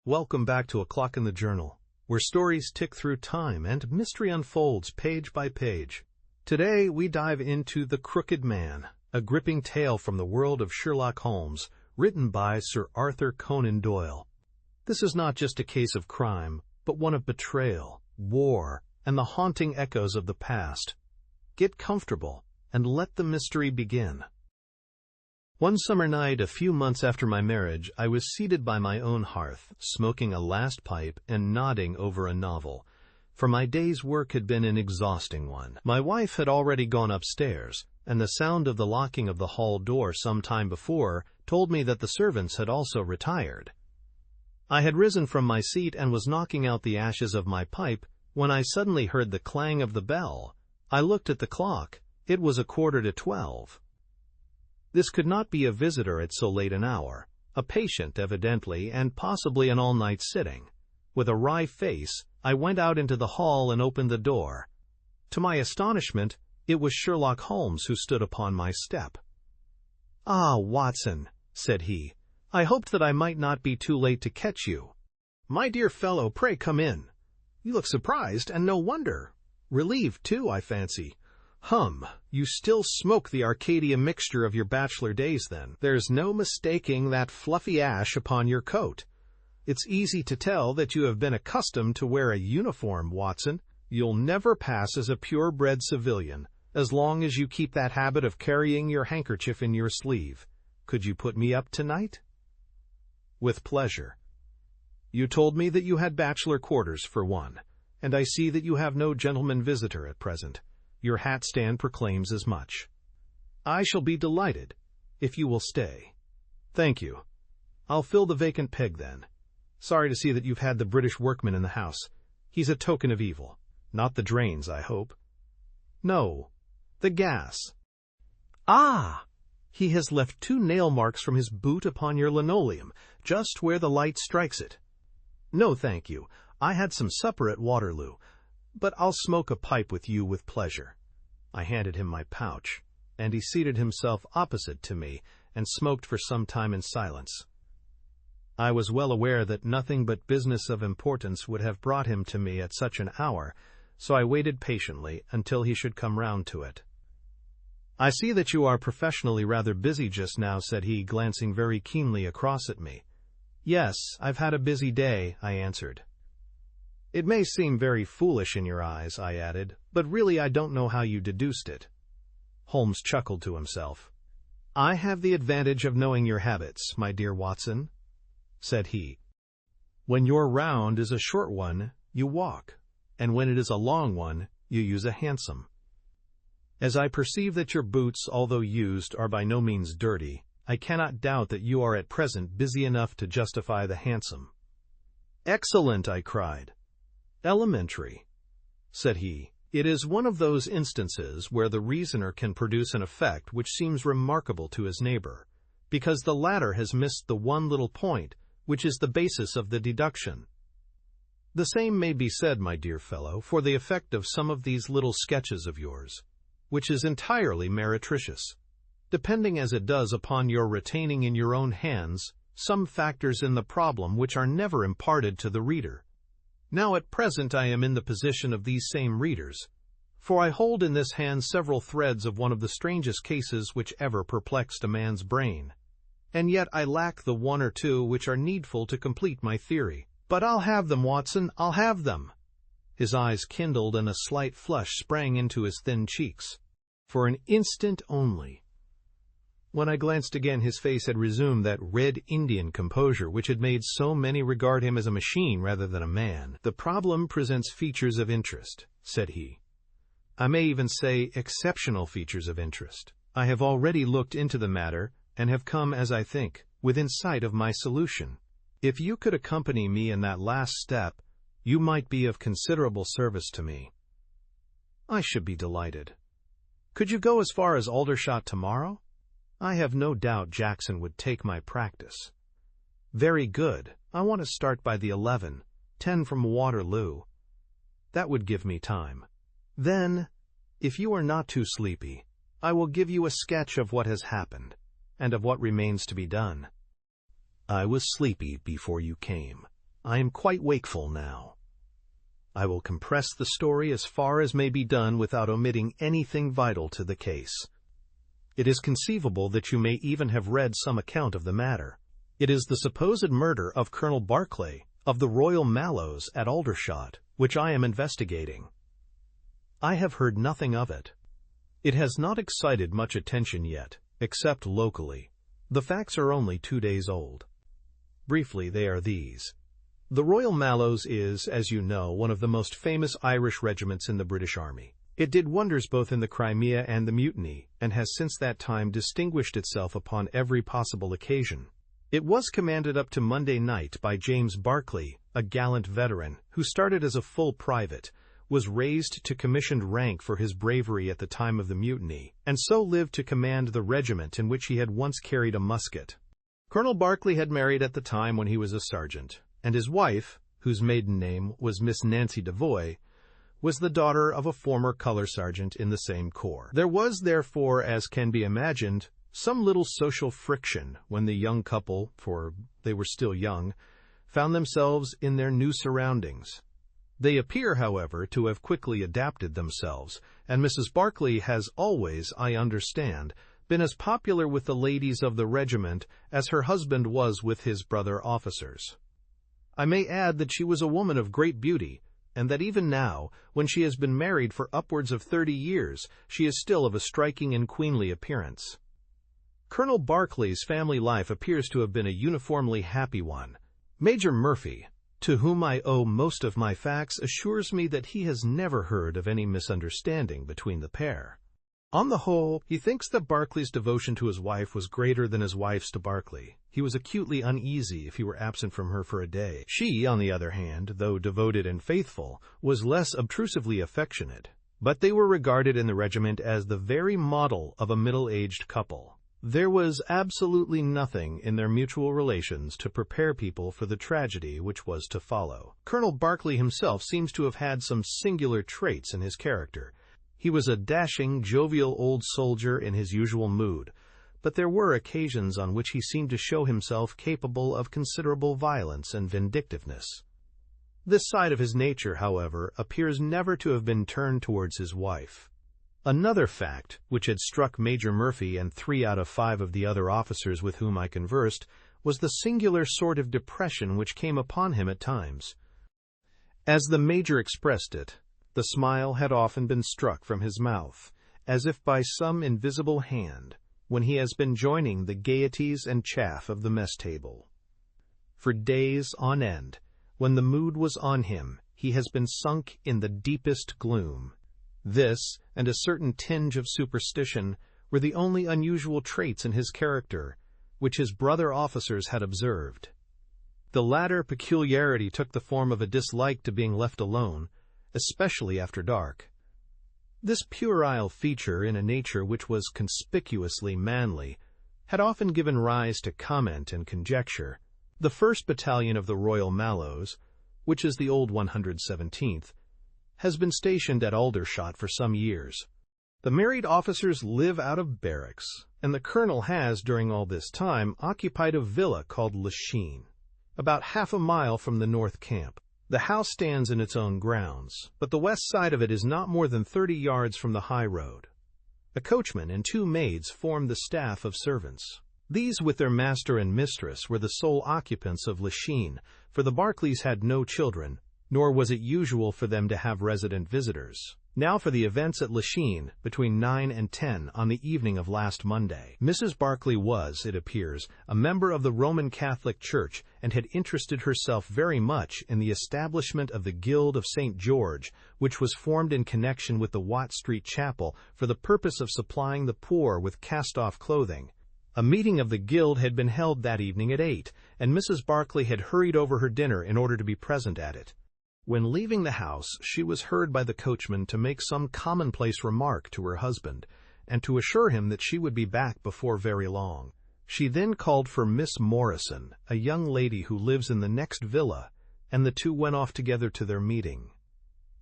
Welcome back to A Clock in the Journal, where stories tick through time and mystery unfolds page by page. Today, we dive into The Crooked Man, a gripping tale from the world of Sherlock Holmes, written by Sir Arthur Conan Doyle. This is not just a case of crime, but one of betrayal, war, and the haunting echoes of the past. Get comfortable and let the mystery begin. One summer night, a few months after my marriage, I was seated by my own hearth, smoking a last pipe and nodding over a novel, for my day's work had been an exhausting one. My wife had already gone upstairs, and the sound of the locking of the hall door some time before told me that the servants had also retired. I had risen from my seat and was knocking out the ashes of my pipe when I suddenly heard the clang of the bell. I looked at the clock. It was 11:45. This could not be a visitor at so late an hour, a patient evidently, and possibly an all-night sitting. With a wry face, I went out into the hall and opened the door. To my astonishment, it was Sherlock Holmes who stood upon my step. "Ah, Watson," said he, "I hoped that I might not be too late to catch you." "My dear fellow, pray come in. You look surprised, and no wonder. Relieved, too, I fancy. You still smoke the Arcadia mixture of your bachelor days, then. There's no mistaking that fluffy ash upon your coat. It's easy to tell that you have been accustomed to wear a uniform, Watson. You'll never pass as a purebred civilian, as long as you keep that habit of carrying your handkerchief in your sleeve. Could you put me up tonight?" "With pleasure. You told me that you had bachelor quarters for one, and I see that you have no gentleman visitor at present. Your hat stand proclaims as much. I shall be delighted, if you will stay." "Thank you. I'll fill the vacant peg then. Sorry to see that you've had the British workman in the house. He's a token of evil. Not the drains, I hope." "No, the gas." "Ah! He has left 2 nail marks from his boot upon your linoleum, just where the light strikes it." "No, thank you. I had some supper at Waterloo, but I'll smoke a pipe with you with pleasure." I handed him my pouch, and he seated himself opposite to me and smoked for some time in silence. I was well aware that nothing but business of importance would have brought him to me at such an hour, so I waited patiently until he should come round to it. "I see that you are professionally rather busy just now," said he, glancing very keenly across at me. "Yes, I've had a busy day," I answered. "It may seem very foolish in your eyes," I added, "but really I don't know how you deduced it." Holmes chuckled to himself. "I have the advantage of knowing your habits, my dear Watson," said he. "When your round is a short one, you walk, and when it is a long one, you use a hansom. As I perceive that your boots, although used, are by no means dirty, I cannot doubt that you are at present busy enough to justify the hansom." "Excellent!" I cried. "Elementary," said he. "It is one of those instances where the reasoner can produce an effect which seems remarkable to his neighbor, because the latter has missed the one little point which is the basis of the deduction. The same may be said, my dear fellow, for the effect of some of these little sketches of yours, which is entirely meretricious, depending as it does upon your retaining in your own hands some factors in the problem which are never imparted to the reader. Now at present I am in the position of these same readers, for I hold in this hand several threads of one of the strangest cases which ever perplexed a man's brain, and yet I lack the 1 or 2 which are needful to complete my theory. But I'll have them, Watson, I'll have them." His eyes kindled and a slight flush sprang into his thin cheeks. For an instant only. When I glanced again, his face had resumed that red Indian composure which had made so many regard him as a machine rather than a man. "The problem presents features of interest," said he. "I may even say exceptional features of interest. I have already looked into the matter, and have come, as I think, within sight of my solution. If you could accompany me in that last step, you might be of considerable service to me." "I should be delighted. Could you go as far as Aldershot tomorrow?" "I have no doubt Jackson would take my practice." "Very good. I want to start by the 11:10 from Waterloo. That would give me time. Then, if you are not too sleepy, I will give you a sketch of what has happened, and of what remains to be done." "I was sleepy before you came," I am quite wakeful now. I will compress the story as far as may be done without omitting anything vital to the case. It is conceivable that you may even have read some account of the matter. It is the supposed murder of Colonel Berkeley of the Royal Mallows at Aldershot, which I am investigating. I have heard nothing of it. It has not excited much attention yet, except locally. The facts are only 2 days old. Briefly, they are these. The Royal Mallows is, as you know, one of the most famous Irish regiments in the British Army. It did wonders both in the Crimea and the Mutiny, and has since that time distinguished itself upon every possible occasion. It was commanded up to Monday night by James Berkeley, a gallant veteran, who started as a full private, was raised to commissioned rank for his bravery at the time of the Mutiny, and so lived to command the regiment in which he had once carried a musket. Colonel Berkeley had married at the time when he was a sergeant, and his wife, whose maiden name was Miss Nancy Devoy, was the daughter of a former color sergeant in the same corps. There was, therefore, as can be imagined, some little social friction when the young couple, for they were still young, found themselves in their new surroundings. They appear, however, to have quickly adapted themselves, and Mrs. Berkeley has always, I understand, been as popular with the ladies of the regiment as her husband was with his brother officers. I may add that she was a woman of great beauty, and that even now, when she has been married for upwards of 30 years, she is still of a striking and queenly appearance. Colonel Berkeley's family life appears to have been a uniformly happy one. Major Murphy, to whom I owe most of my facts, assures me that he has never heard of any misunderstanding between the pair. On the whole, he thinks that Berkeley's devotion to his wife was greater than his wife's to Berkeley. He was acutely uneasy if he were absent from her for a day. She, on the other hand, though devoted and faithful, was less obtrusively affectionate. But they were regarded in the regiment as the very model of a middle-aged couple. There was absolutely nothing in their mutual relations to prepare people for the tragedy which was to follow. Colonel Berkeley himself seems to have had some singular traits in his character. He was a dashing, jovial old soldier in his usual mood, but there were occasions on which he seemed to show himself capable of considerable violence and vindictiveness. This side of his nature, however, appears never to have been turned towards his wife. Another fact, which had struck Major Murphy and 3 out of 5 of the other officers with whom I conversed, was the singular sort of depression which came upon him at times. As the Major expressed it, the smile had often been struck from his mouth, as if by some invisible hand, when he has been joining the gaieties and chaff of the mess table. For days on end, when the mood was on him, he has been sunk in the deepest gloom. This, and a certain tinge of superstition, were the only unusual traits in his character, which his brother officers had observed. The latter peculiarity took the form of a dislike to being left alone, especially after dark. This puerile feature in a nature which was conspicuously manly had often given rise to comment and conjecture. The 1st Battalion of the Royal Mallows, which is the old 117th, has been stationed at Aldershot for some years. The married officers live out of barracks, and the colonel has, during all this time, occupied a villa called Lachine, about half a mile from the North Camp. The house stands in its own grounds, but the west side of it is not more than 30 yards from the high road. A coachman and 2 maids form the staff of servants. These, with their master and mistress, were the sole occupants of Lachine, for the Berkeleys had no children, nor was it usual for them to have resident visitors. Now for the events at Lachine, between 9 and 10 on the evening of last Monday. Mrs. Berkeley was, it appears, a member of the Roman Catholic Church, and had interested herself very much in the establishment of the Guild of St. George, which was formed in connection with the Watt Street Chapel for the purpose of supplying the poor with cast-off clothing. A meeting of the Guild had been held that evening at 8, and Mrs. Berkeley had hurried over her dinner in order to be present at it. When leaving the house, she was heard by the coachman to make some commonplace remark to her husband, and to assure him that she would be back before very long. She then called for Miss Morrison, a young lady who lives in the next villa, and the 2 went off together to their meeting.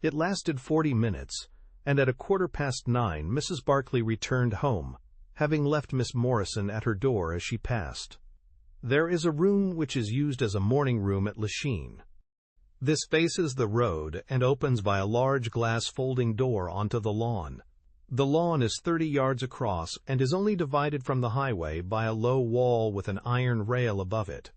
It lasted 40 minutes, and at 9:15 Mrs. Berkeley returned home, having left Miss Morrison at her door as she passed. There is a room which is used as a morning room at Lachine, This faces the road and opens by a large glass folding door onto the lawn. The lawn is 30 yards across and is only divided from the highway by a low wall with an iron rail above it.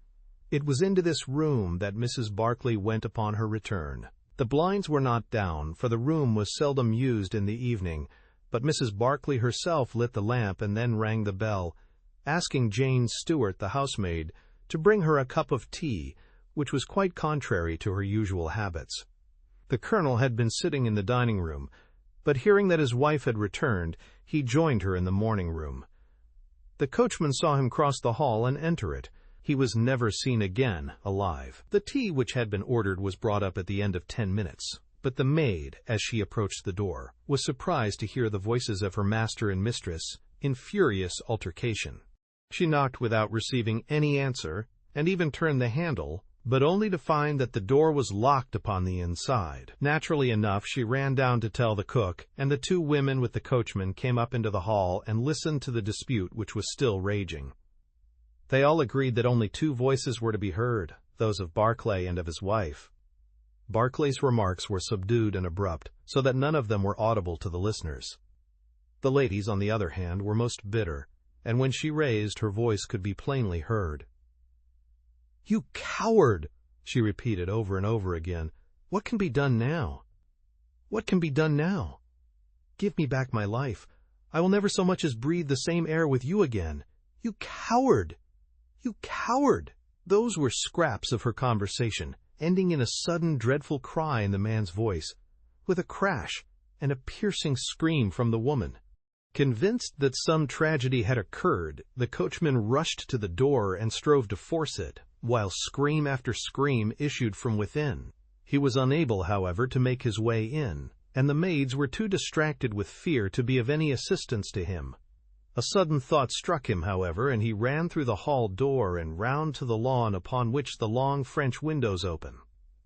It was into this room that Mrs. Barclay went upon her return. The blinds were not down, for the room was seldom used in the evening, but Mrs. Barclay herself lit the lamp and then rang the bell, asking Jane Stewart, the housemaid, to bring her a cup of tea, which was quite contrary to her usual habits. The Colonel had been sitting in the dining room, but hearing that his wife had returned, he joined her in the morning room. The coachman saw him cross the hall and enter it. He was never seen again alive. The tea which had been ordered was brought up at the end of 10 minutes, but the maid, as she approached the door, was surprised to hear the voices of her master and mistress in furious altercation. She knocked without receiving any answer, and even turned the handle, but only to find that the door was locked upon the inside. Naturally enough, she ran down to tell the cook, and the two women with the coachman came up into the hall and listened to the dispute which was still raging. They all agreed that only two voices were to be heard, those of Barclay and of his wife. Barclay's remarks were subdued and abrupt, so that none of them were audible to the listeners. The ladies, on the other hand, were most bitter, and when she raised her voice could be plainly heard. "You coward!" she repeated over and over again. "What can be done now? What can be done now? Give me back my life. I will never so much as breathe the same air with you again. You coward! You coward!" Those were scraps of her conversation, ending in a sudden dreadful cry in the man's voice, with a crash and a piercing scream from the woman. Convinced that some tragedy had occurred, the coachman rushed to the door and strove to force it, while scream after scream issued from within. He was unable, however, to make his way in, and the maids were too distracted with fear to be of any assistance to him. A sudden thought struck him, however, and he ran through the hall door and round to the lawn upon which the long French windows open.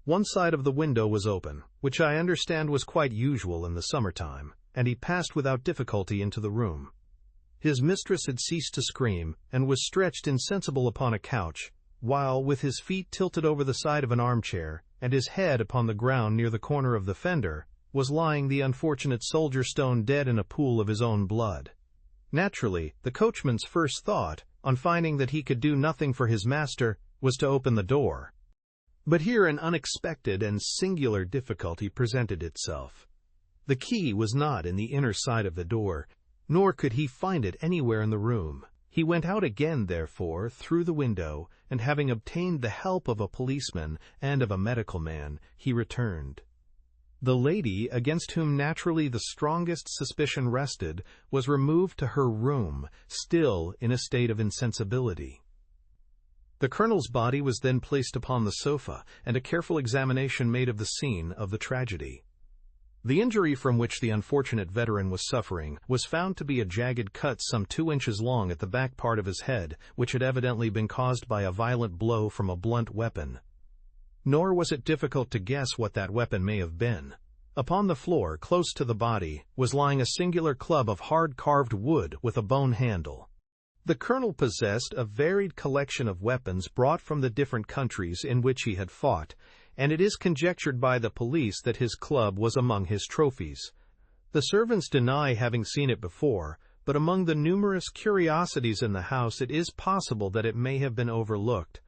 One side of the window was open, which I understand was quite usual in the summer-time, and he passed without difficulty into the room. His mistress had ceased to scream, and was stretched insensible upon a couch, while, with his feet tilted over the side of an armchair, and his head upon the ground near the corner of the fender, was lying the unfortunate soldier stone dead in a pool of his own blood. Naturally, the coachman's first thought, on finding that he could do nothing for his master, was to open the door. But here an unexpected and singular difficulty presented itself. The key was not in the inner side of the door, nor could he find it anywhere in the room. He went out again, therefore, through the window, and having obtained the help of a policeman and of a medical man, he returned. The lady, against whom naturally the strongest suspicion rested, was removed to her room, still in a state of insensibility. The Colonel's body was then placed upon the sofa, and a careful examination made of the scene of the tragedy. The injury from which the unfortunate veteran was suffering was found to be a jagged cut some 2 inches long at the back part of his head, which had evidently been caused by a violent blow from a blunt weapon. Nor was it difficult to guess what that weapon may have been. Upon the floor, close to the body, was lying a singular club of hard-carved wood with a bone handle. The Colonel possessed a varied collection of weapons brought from the different countries in which he had fought, and it is conjectured by the police that his club was among his trophies. The servants deny having seen it before, but among the numerous curiosities in the house it is possible that it may have been overlooked.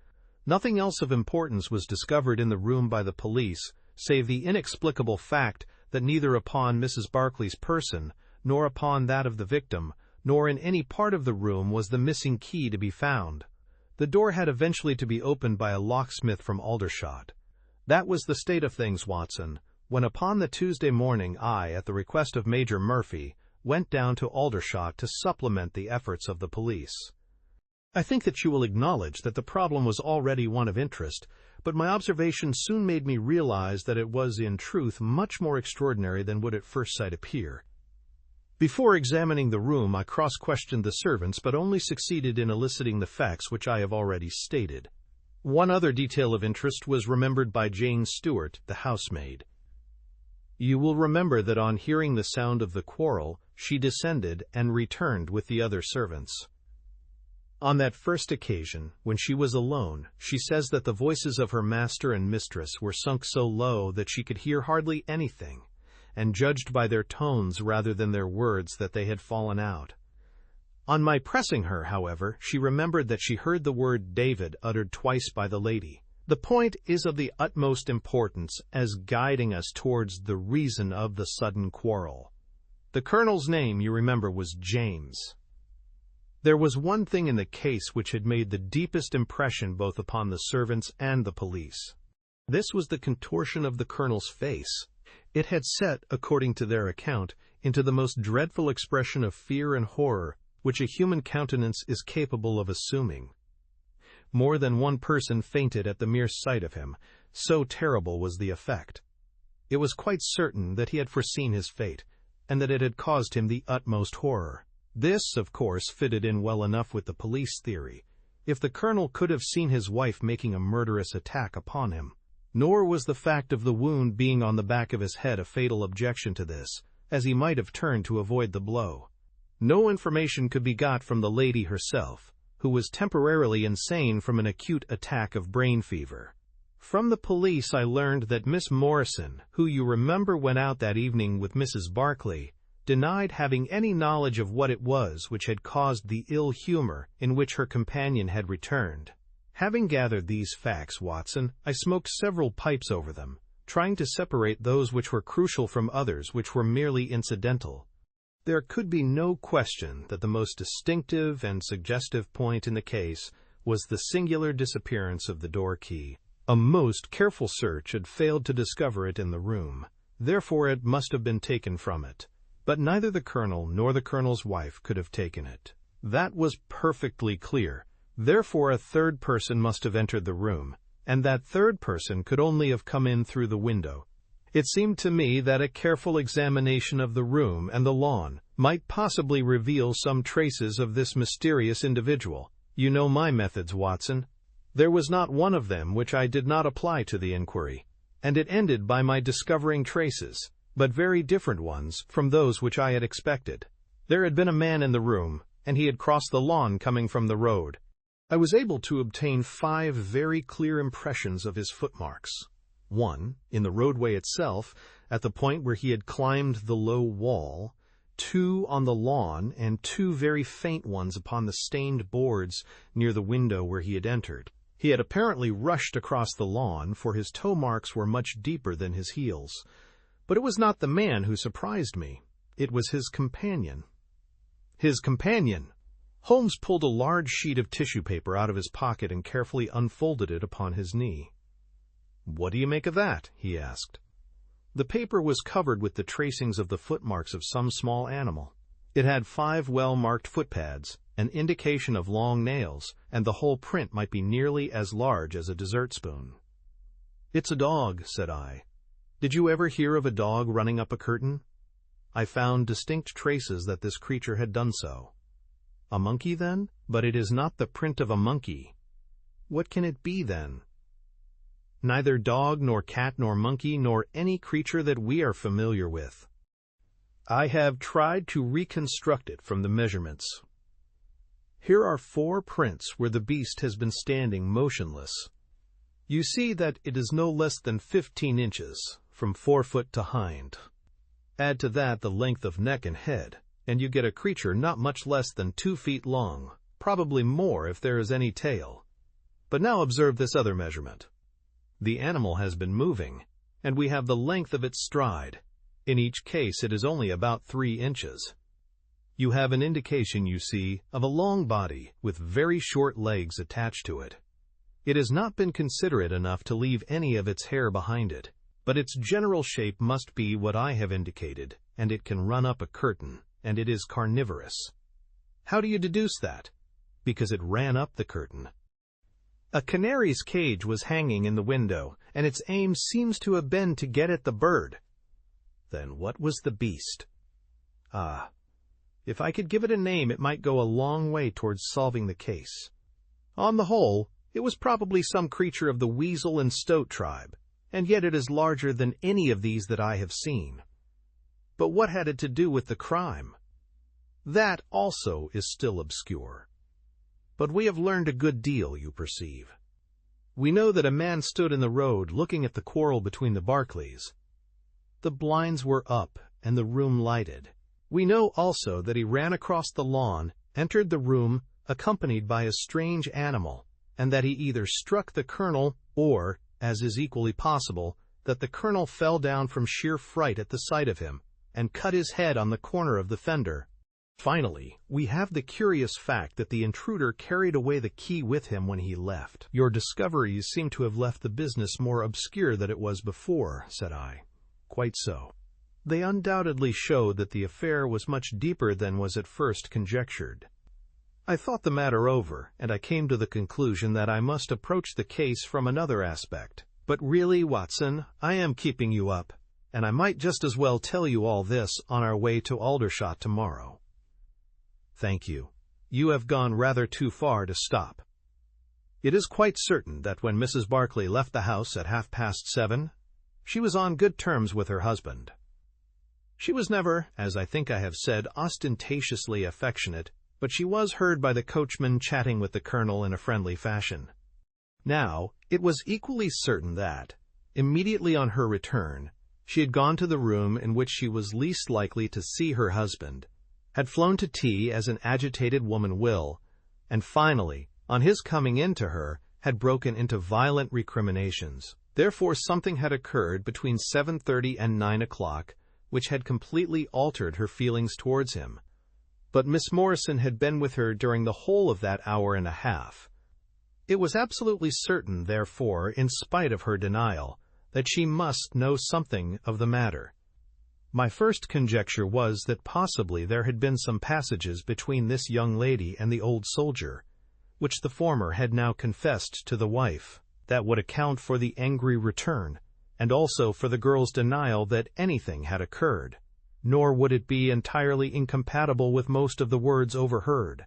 Nothing else of importance was discovered in the room by the police, save the inexplicable fact that neither upon Mrs. Barclay's person, nor upon that of the victim, nor in any part of the room was the missing key to be found. The door had eventually to be opened by a locksmith from Aldershot. That was the state of things, Watson, when upon the Tuesday morning I, at the request of Major Murphy, went down to Aldershot to supplement the efforts of the police. I think that you will acknowledge that the problem was already one of interest, but my observation soon made me realize that it was in truth much more extraordinary than would at first sight appear. Before examining the room, I cross-questioned the servants, but only succeeded in eliciting the facts which I have already stated. One other detail of interest was remembered by Jane Stewart, the housemaid. You will remember that on hearing the sound of the quarrel, she descended and returned with the other servants. On that first occasion, when she was alone, she says that the voices of her master and mistress were sunk so low that she could hear hardly anything, and judged by their tones rather than their words that they had fallen out. On my pressing her, however, she remembered that she heard the word David uttered twice by the lady. The point is of the utmost importance as guiding us towards the reason of the sudden quarrel. The colonel's name, you remember, was James. There was one thing in the case which had made the deepest impression both upon the servants and the police. This was the contortion of the colonel's face. It had set, according to their account, into the most dreadful expression of fear and horror which a human countenance is capable of assuming. More than one person fainted at the mere sight of him, so terrible was the effect. It was quite certain that he had foreseen his fate, and that it had caused him the utmost horror. This, of course, fitted in well enough with the police theory, if the colonel could have seen his wife making a murderous attack upon him. Nor was the fact of the wound being on the back of his head a fatal objection to this, as he might have turned to avoid the blow. No information could be got from the lady herself, who was temporarily insane from an acute attack of brain fever. From the police I learned that Miss Morrison, who you remember went out that evening with Mrs. Barclay, denied having any knowledge of what it was which had caused the ill humor in which her companion had returned. Having gathered these facts, Watson, I smoked several pipes over them, trying to separate those which were crucial from others which were merely incidental. There could be no question that the most distinctive and suggestive point in the case was the singular disappearance of the door key. A most careful search had failed to discover it in the room, therefore it must have been taken from it. But neither the colonel nor the colonel's wife could have taken it. That was perfectly clear. Therefore a third person must have entered the room, and that third person could only have come in through the window. It seemed to me that a careful examination of the room and the lawn might possibly reveal some traces of this mysterious individual. You know my methods, Watson. There was not one of them which I did not apply to the inquiry, and it ended by my discovering traces, but very different ones from those which I had expected. There had been a man in the room, and he had crossed the lawn coming from the road. I was able to obtain 5 very clear impressions of his footmarks. 1, in the roadway itself, at the point where he had climbed the low wall, 2 on the lawn, and 2 very faint ones upon the stained boards near the window where he had entered. He had apparently rushed across the lawn, for his toe marks were much deeper than his heels. But it was not the man who surprised me. It was his companion. His companion! Holmes pulled a large sheet of tissue paper out of his pocket and carefully unfolded it upon his knee. "What do you make of that?" he asked. The paper was covered with the tracings of the footmarks of some small animal. It had 5 well-marked footpads, an indication of long nails, and the whole print might be nearly as large as a dessert spoon. "It's a dog," said I. "Did you ever hear of a dog running up a curtain?" I found distinct traces that this creature had done so. "A monkey, then? But it is not the print of a monkey. What can it be, then?" "Neither dog, nor cat, nor monkey, nor any creature that we are familiar with. I have tried to reconstruct it from the measurements. Here are 4 prints where the beast has been standing motionless. You see that it is no less than 15 inches, from forefoot to hind. Add to that the length of neck and head, and you get a creature not much less than 2 feet long, probably more if there is any tail. But now observe this other measurement. The animal has been moving, and we have the length of its stride. In each case it is only about 3 inches. You have an indication, you see, of a long body with very short legs attached to it. It has not been considerate enough to leave any of its hair behind it, but its general shape must be what I have indicated, and it can run up a curtain, and it is carnivorous. How do you deduce that? Because it ran up the curtain. A canary's cage was hanging in the window, and its aim seems to have been to get at the bird. Then what was the beast? Ah, if I could give it a name, it might go a long way towards solving the case. On the whole, it was probably some creature of the weasel and stoat tribe, and yet it is larger than any of these that I have seen. But what had it to do with the crime? That also is still obscure. But we have learned a good deal, you perceive. We know that a man stood in the road looking at the quarrel between the Barclays. The blinds were up and the room lighted. We know also that he ran across the lawn, entered the room, accompanied by a strange animal, and that he either struck the colonel or, as is equally possible, that the colonel fell down from sheer fright at the sight of him, and cut his head on the corner of the fender. Finally, we have the curious fact that the intruder carried away the key with him when he left. Your discoveries seem to have left the business more obscure than it was before, said I. Quite so. They undoubtedly show that the affair was much deeper than was at first conjectured. I thought the matter over, and I came to the conclusion that I must approach the case from another aspect. But really, Watson, I am keeping you up, and I might just as well tell you all this on our way to Aldershot tomorrow. Thank you. You have gone rather too far to stop. It is quite certain that when Mrs. Barclay left the house at 7:30, she was on good terms with her husband. She was never, as I think I have said, ostentatiously affectionate, but she was heard by the coachman chatting with the colonel in a friendly fashion. Now, it was equally certain that, immediately on her return, she had gone to the room in which she was least likely to see her husband, had flown to tea as an agitated woman will, and finally, on his coming in to her, had broken into violent recriminations. Therefore something had occurred between 7:30 and 9 o'clock which had completely altered her feelings towards him. But Miss Morrison had been with her during the whole of that hour and a half. It was absolutely certain, therefore, in spite of her denial, that she must know something of the matter. My first conjecture was that possibly there had been some passages between this young lady and the old soldier, which the former had now confessed to the wife, that would account for the angry return, and also for the girl's denial that anything had occurred, nor would it be entirely incompatible with most of the words overheard.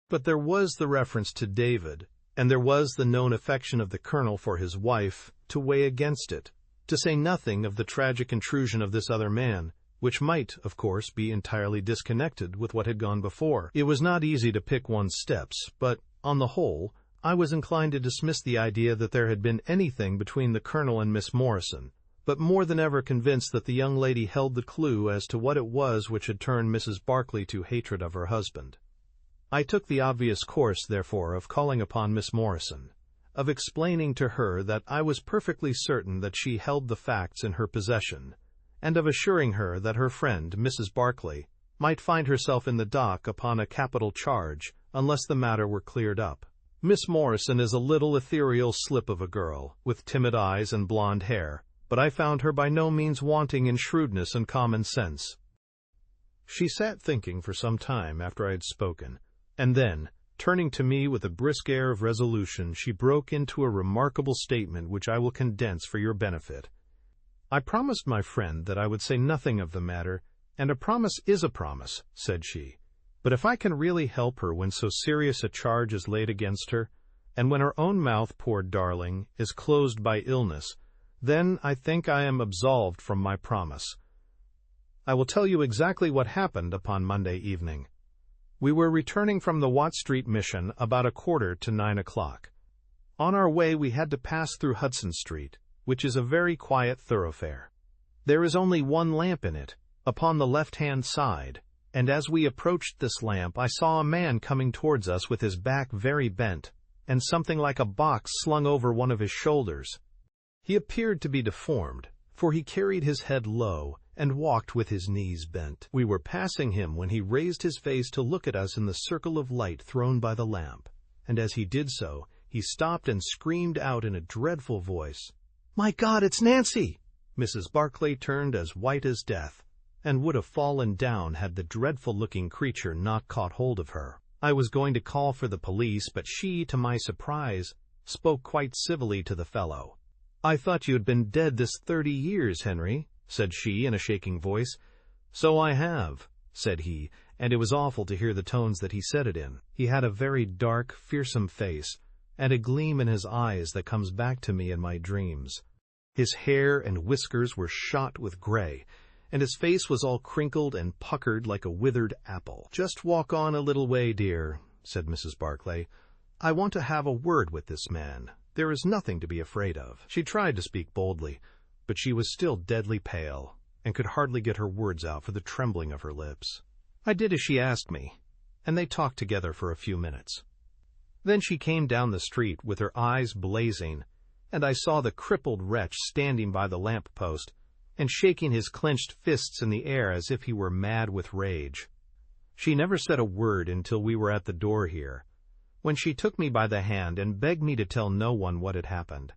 But there was the reference to David, and there was the known affection of the colonel for his wife, to weigh against it, to say nothing of the tragic intrusion of this other man, which might, of course, be entirely disconnected with what had gone before. It was not easy to pick one's steps, but, on the whole, I was inclined to dismiss the idea that there had been anything between the colonel and Miss Morrison, but more than ever convinced that the young lady held the clue as to what it was which had turned Mrs. Barclay to hatred of her husband. I took the obvious course, therefore, of calling upon Miss Morrison, of explaining to her that I was perfectly certain that she held the facts in her possession, and of assuring her that her friend, Mrs. Barclay, might find herself in the dock upon a capital charge unless the matter were cleared up. Miss Morrison is a little ethereal slip of a girl, with timid eyes and blonde hair, but I found her by no means wanting in shrewdness and common sense. She sat thinking for some time after I had spoken, and then, turning to me with a brisk air of resolution, she broke into a remarkable statement which I will condense for your benefit. I promised my friend that I would say nothing of the matter, and a promise is a promise, said she. But if I can really help her when so serious a charge is laid against her, and when her own mouth, poor darling, is closed by illness, then I think I am absolved from my promise. I will tell you exactly what happened upon Monday evening. We were returning from the Watt Street Mission about 9:15 o'clock. On our way we had to pass through Hudson Street, which is a very quiet thoroughfare. There is only one lamp in it, upon the left-hand side, and as we approached this lamp I saw a man coming towards us with his back very bent, and something like a box slung over one of his shoulders. He appeared to be deformed, for he carried his head low and walked with his knees bent. We were passing him when he raised his face to look at us in the circle of light thrown by the lamp, and as he did so, he stopped and screamed out in a dreadful voice, "My God, it's Nancy!" Mrs. Barclay turned as white as death, and would have fallen down had the dreadful-looking creature not caught hold of her. I was going to call for the police, but she, to my surprise, spoke quite civilly to the fellow. "I thought you had been dead this 30 years, Henry," said she in a shaking voice. "So I have," said he, and it was awful to hear the tones that he said it in. He had a very dark, fearsome face, and a gleam in his eyes that comes back to me in my dreams. His hair and whiskers were shot with gray, and his face was all crinkled and puckered like a withered apple. "Just walk on a little way, dear," said Mrs. Barclay. I want to have a word with this man. There is nothing to be afraid of." She tried to speak boldly, but she was still deadly pale, and could hardly get her words out for the trembling of her lips. I did as she asked me, and they talked together for a few minutes. Then she came down the street with her eyes blazing, and I saw the crippled wretch standing by the lamp-post and shaking his clenched fists in the air as if he were mad with rage. She never said a word until we were at the door here, when she took me by the hand and begged me to tell no one what had happened.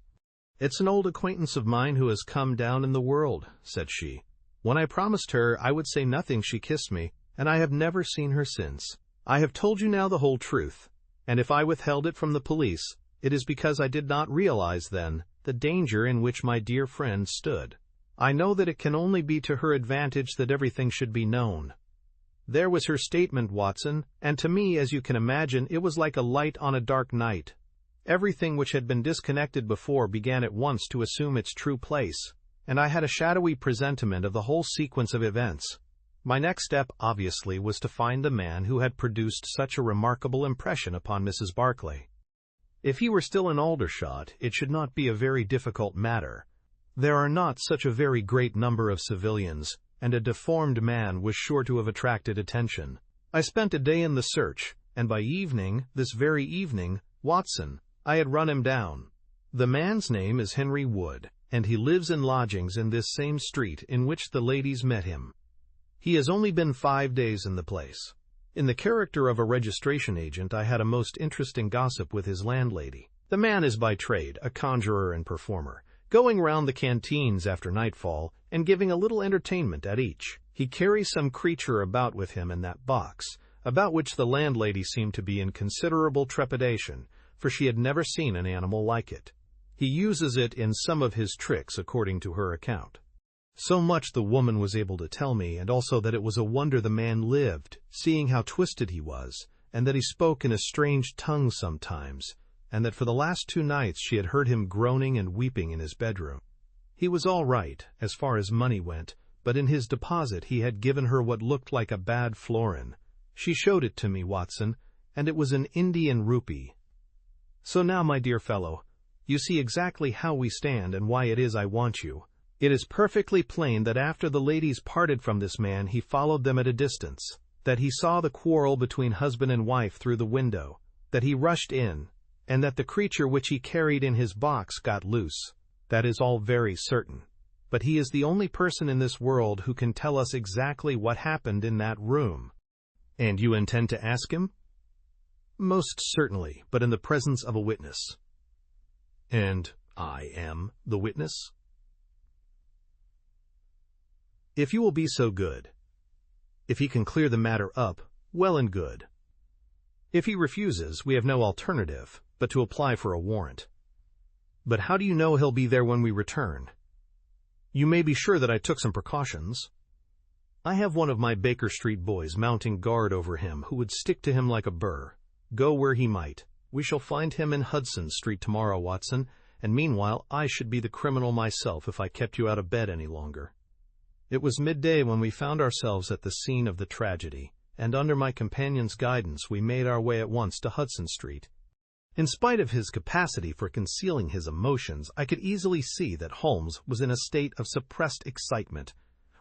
"It's an old acquaintance of mine who has come down in the world," said she. "When I promised her I would say nothing, she kissed me, and I have never seen her since. I have told you now the whole truth, and if I withheld it from the police, it is because I did not realize then the danger in which my dear friend stood. I know that it can only be to her advantage that everything should be known. There was her statement, Watson, and to me, as you can imagine, it was like a light on a dark night. Everything which had been disconnected before began at once to assume its true place, and I had a shadowy presentiment of the whole sequence of events. My next step, obviously, was to find the man who had produced such a remarkable impression upon Mrs. Barclay. If he were still in Aldershot, it should not be a very difficult matter. There are not such a very great number of civilians, and a deformed man was sure to have attracted attention. I spent a day in the search, and by evening, this very evening, Watson, I had run him down. The man's name is Henry Wood, and he lives in lodgings in this same street in which the ladies met him. He has only been 5 days in the place. In the character of a registration agent, I had a most interesting gossip with his landlady. The man is by trade a conjurer and performer, going round the canteens after nightfall and giving a little entertainment at each. He carries some creature about with him in that box, about which the landlady seemed to be in considerable trepidation, for she had never seen an animal like it. He uses it in some of his tricks, according to her account. So much the woman was able to tell me, and also that it was a wonder the man lived, seeing how twisted he was, and that he spoke in a strange tongue sometimes, and that for the last 2 nights she had heard him groaning and weeping in his bedroom. He was all right, as far as money went, but in his deposit he had given her what looked like a bad florin. She showed it to me, Watson, and it was an Indian rupee. So now, my dear fellow, you see exactly how we stand and why it is I want you. It is perfectly plain that after the ladies parted from this man he followed them at a distance, that he saw the quarrel between husband and wife through the window, that he rushed in, and that the creature which he carried in his box got loose. That is all very certain. But he is the only person in this world who can tell us exactly what happened in that room." "And you intend to ask him?" "Most certainly, but in the presence of a witness." "And I am the witness?" "If you will be so good. If he can clear the matter up, well and good. If he refuses, we have no alternative but to apply for a warrant." "But how do you know he'll be there when we return?" "You may be sure that I took some precautions. I have one of my Baker Street boys mounting guard over him who would stick to him like a burr, go where he might. We shall find him in Hudson Street tomorrow, Watson, and meanwhile I should be the criminal myself if I kept you out of bed any longer." It was midday when we found ourselves at the scene of the tragedy, and under my companion's guidance we made our way at once to Hudson Street. In spite of his capacity for concealing his emotions, I could easily see that Holmes was in a state of suppressed excitement,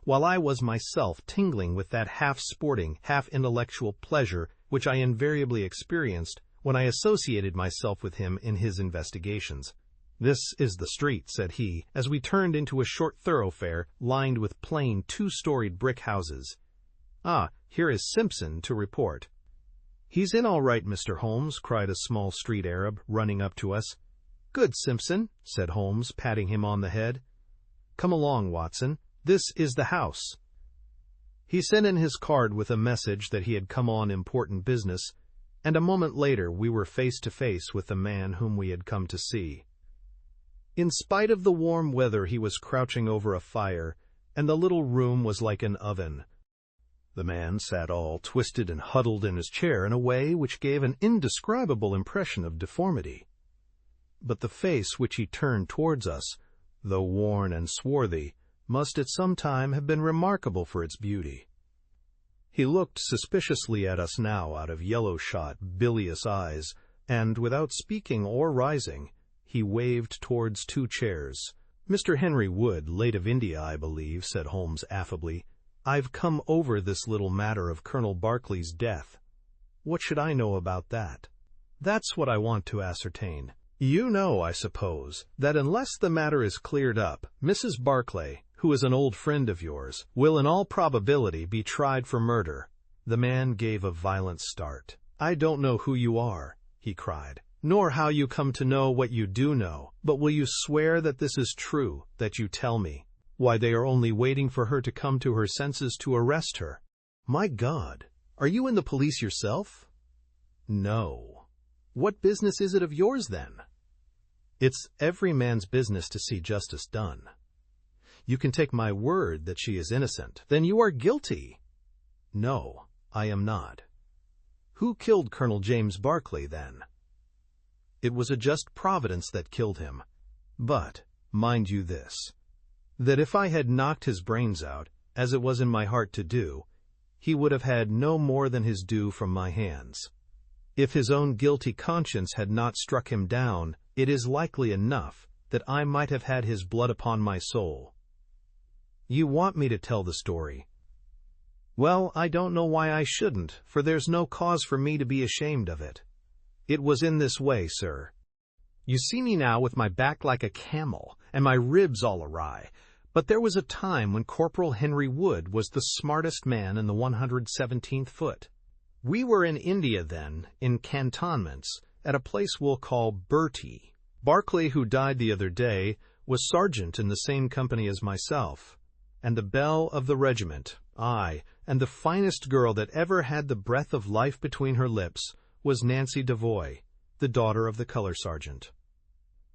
while I was myself tingling with that half-sporting, half-intellectual pleasure which I invariably experienced when I associated myself with him in his investigations. "This is the street," said he, as we turned into a short thoroughfare lined with plain 2-storied brick houses. "Ah, here is Simpson to report." "He's in all right, Mr. Holmes," cried a small street Arab, running up to us. "Good, Simpson," said Holmes, patting him on the head. "Come along, Watson. This is the house." He sent in his card with a message that he had come on important business, and a moment later we were face to face with the man whom we had come to see. In spite of the warm weather, he was crouching over a fire, and the little room was like an oven. The man sat all twisted and huddled in his chair in a way which gave an indescribable impression of deformity. But the face which he turned towards us, though worn and swarthy, must at some time have been remarkable for its beauty. He looked suspiciously at us now out of yellow-shot, bilious eyes, and without speaking or rising, he waved towards 2 chairs. "Mr. Henry Wood, late of India, I believe," said Holmes affably. "I've come over this little matter of Colonel Berkeley's death. What should I know about that?" "That's what I want to ascertain. You know, I suppose, that unless the matter is cleared up, Mrs. Berkeley, who is an old friend of yours, will in all probability be tried for murder." The man gave a violent start. "I don't know who you are," he cried, "nor how you come to know what you do know, but will you swear that this is true, that you tell me? Why, they are only waiting for her to come to her senses to arrest her." "My God! Are you in the police yourself?" "No." "What business is it of yours, then?" "It's every man's business to see justice done." "You can take my word that she is innocent." "Then you are guilty." "No, I am not." "Who killed Colonel James Berkeley, then?" "It was a just providence that killed him. But, mind you this, that if I had knocked his brains out, as it was in my heart to do, he would have had no more than his due from my hands. If his own guilty conscience had not struck him down, it is likely enough that I might have had his blood upon my soul. You want me to tell the story? Well, I don't know why I shouldn't, for there's no cause for me to be ashamed of it. It was in this way, sir. You see me now with my back like a camel, and my ribs all awry, but there was a time when Corporal Henry Wood was the smartest man in the 117th foot. We were in India then, in cantonments, at a place we'll call Bertie. Berkeley, who died the other day, was sergeant in the same company as myself, and the belle of the regiment, aye, and the finest girl that ever had the breath of life between her lips, was Nancy Devoy, the daughter of the color sergeant.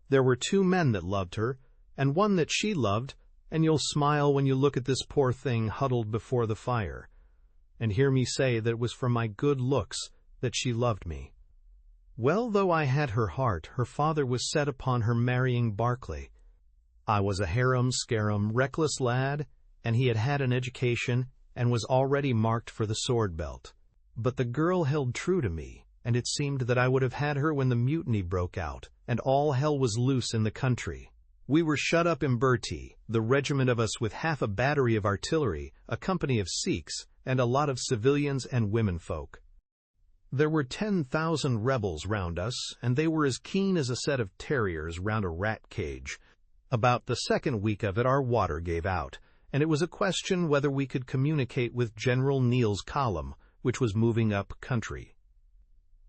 There were 2 men that loved her, and one that she loved, and you'll smile when you look at this poor thing huddled before the fire, and hear me say that it was for my good looks that she loved me. Well, though I had her heart, her father was set upon her marrying Berkeley. I was a harum-scarum, reckless lad, and he had had an education and was already marked for the sword belt. But the girl held true to me, and it seemed that I would have had her when the mutiny broke out, and all hell was loose in the country. We were shut up in Bertie, the regiment of us with half a battery of artillery, a company of Sikhs, and a lot of civilians and womenfolk. There were 10,000 rebels round us, and they were as keen as a set of terriers round a rat cage. About the second week of it our water gave out, and it was a question whether we could communicate with General Neill's column, which was moving up country.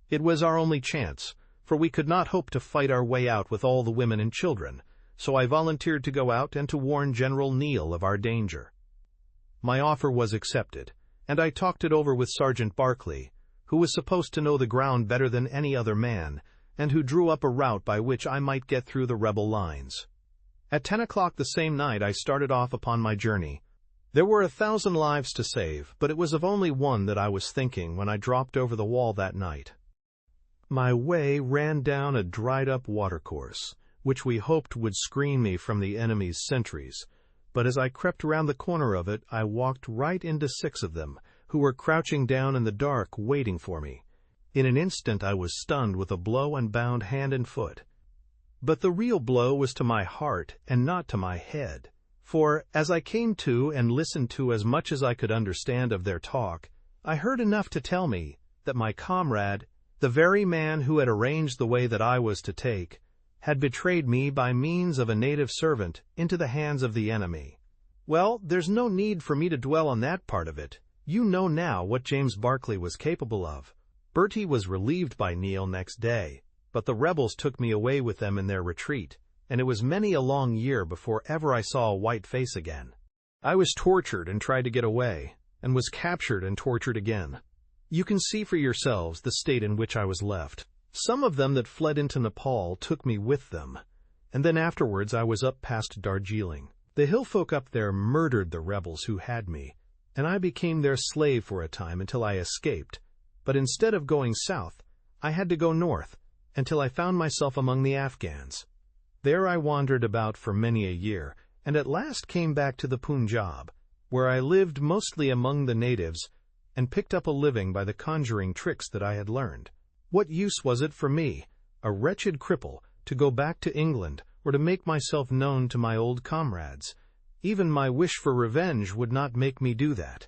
It was our only chance, for we could not hope to fight our way out with all the women and children, so I volunteered to go out and to warn General Neill of our danger. My offer was accepted, and I talked it over with Sergeant Berkeley, who was supposed to know the ground better than any other man, and who drew up a route by which I might get through the rebel lines. At 10 o'clock the same night I started off upon my journey. There were 1,000 lives to save, but it was of only one that I was thinking when I dropped over the wall that night. My way ran down a dried-up watercourse, which we hoped would screen me from the enemy's sentries, but as I crept round the corner of it, I walked right into 6 of them, who were crouching down in the dark waiting for me. In an instant I was stunned with a blow and bound hand and foot. But the real blow was to my heart and not to my head, for as I came to and listened to as much as I could understand of their talk, I heard enough to tell me that my comrade, the very man who had arranged the way that I was to take, had betrayed me by means of a native servant into the hands of the enemy. Well, there's no need for me to dwell on that part of it. You know now what James Berkeley was capable of. Bertie was relieved by Neill next day, but the rebels took me away with them in their retreat, and it was many a long year before ever I saw a white face again. I was tortured and tried to get away, and was captured and tortured again. You can see for yourselves the state in which I was left. Some of them that fled into Nepal took me with them, and then afterwards I was up past Darjeeling. The hill folk up there murdered the rebels who had me, and I became their slave for a time until I escaped. But instead of going south, I had to go north, until I found myself among the Afghans. There I wandered about for many a year, and at last came back to the Punjab, where I lived mostly among the natives, and picked up a living by the conjuring tricks that I had learned. What use was it for me, a wretched cripple, to go back to England or to make myself known to my old comrades? Even my wish for revenge would not make me do that.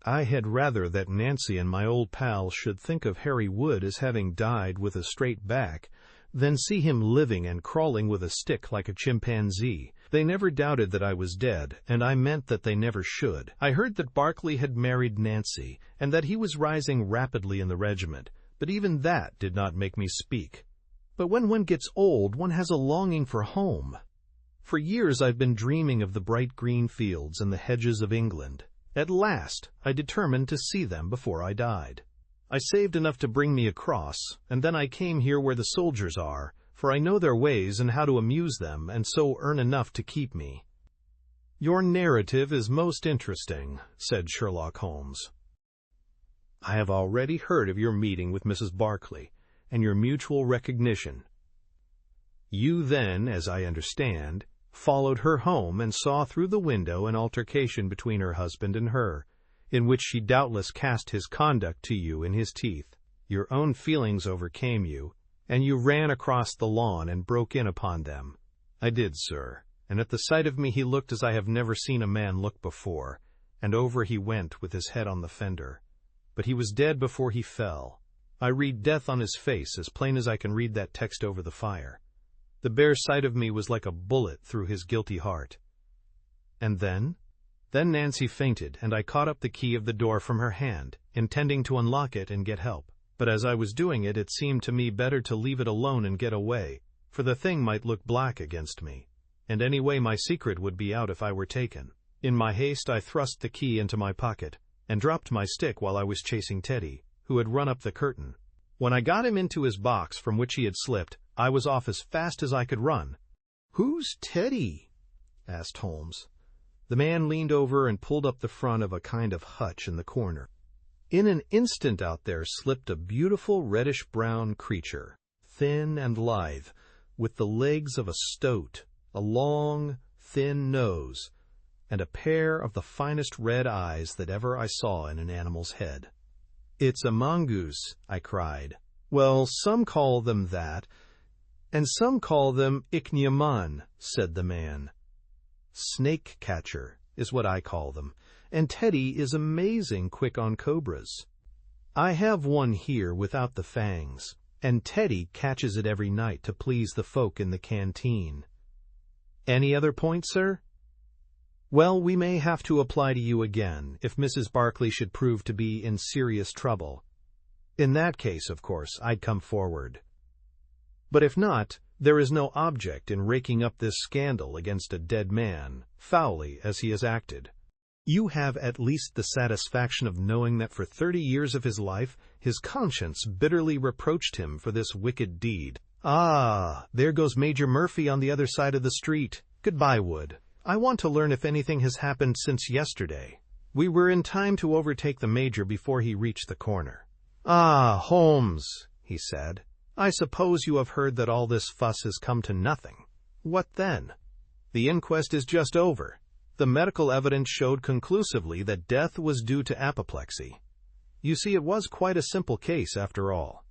I had rather that Nancy and my old pals should think of Harry Wood as having died with a straight back than see him living and crawling with a stick like a chimpanzee. They never doubted that I was dead, and I meant that they never should. I heard that Barclay had married Nancy, and that he was rising rapidly in the regiment, but even that did not make me speak. But when one gets old, one has a longing for home. For years I've been dreaming of the bright green fields and the hedges of England. At last, I determined to see them before I died. I saved enough to bring me across, and then I came here where the soldiers are, for I know their ways and how to amuse them, and so earn enough to keep me. Your narrative is most interesting, said Sherlock Holmes. I have already heard of your meeting with Mrs. Barclay, and your mutual recognition. You then, as I understand, followed her home and saw through the window an altercation between her husband and her, in which she doubtless cast his conduct to you in his teeth. Your own feelings overcame you, and you ran across the lawn and broke in upon them. I did, sir, and at the sight of me he looked as I have never seen a man look before, and over he went with his head on the fender. But he was dead before he fell. I read death on his face as plain as I can read that text over the fire. The bare sight of me was like a bullet through his guilty heart. And then? Then Nancy fainted, and I caught up the key of the door from her hand, intending to unlock it and get help. But as I was doing it, it seemed to me better to leave it alone and get away, for the thing might look black against me, and anyway my secret would be out if I were taken. In my haste I thrust the key into my pocket, and dropped my stick while I was chasing Teddy, who had run up the curtain. When I got him into his box from which he had slipped, I was off as fast as I could run. "Who's Teddy?" asked Holmes. The man leaned over and pulled up the front of a kind of hutch in the corner. In an instant out there slipped a beautiful reddish-brown creature, thin and lithe, with the legs of a stoat, a long, thin nose, and a pair of the finest red eyes that ever I saw in an animal's head. "It's a mongoose," I cried. "Well, some call them that, and some call them ichneumon," said the man. "Snake catcher is what I call them, and Teddy is amazing quick on cobras. I have one here without the fangs, and Teddy catches it every night to please the folk in the canteen. Any other point, sir? Well, we may have to apply to you again if Mrs. Barclay should prove to be in serious trouble. In that case, of course, I'd come forward. But if not, there is no object in raking up this scandal against a dead man, foully as he has acted. You have at least the satisfaction of knowing that for 30 years of his life his conscience bitterly reproached him for this wicked deed. Ah, there goes Major Murphy on the other side of the street. Goodbye, Wood. I want to learn if anything has happened since yesterday." We were in time to overtake the Major before he reached the corner. "Ah, Holmes," he said, "I suppose you have heard that all this fuss has come to nothing. What then? The inquest is just over. The medical evidence showed conclusively that death was due to apoplexy. You see, it was quite a simple case after all."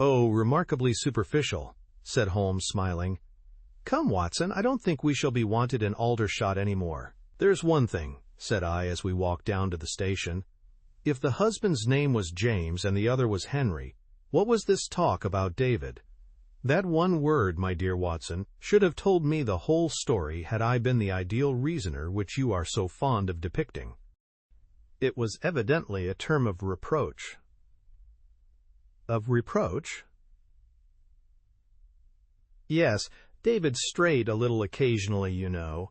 "Oh, remarkably superficial," said Holmes, smiling. "Come, Watson, I don't think we shall be wanted in Aldershot any more." "There's one thing," said I as we walked down to the station. "If the husband's name was James and the other was Henry, what was this talk about David? That one word, my dear Watson, should have told me the whole story had I been the ideal reasoner which you are so fond of depicting." It was evidently a term of reproach. "Of reproach?" "Yes, David strayed a little occasionally, you know,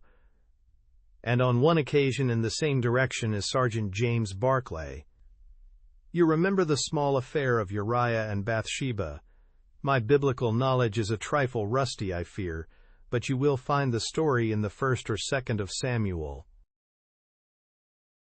and on one occasion in the same direction as Sergeant James Barclay. You remember the small affair of Uriah and Bathsheba. My biblical knowledge is a trifle rusty, I fear, but you will find the story in the 1st or 2nd of Samuel.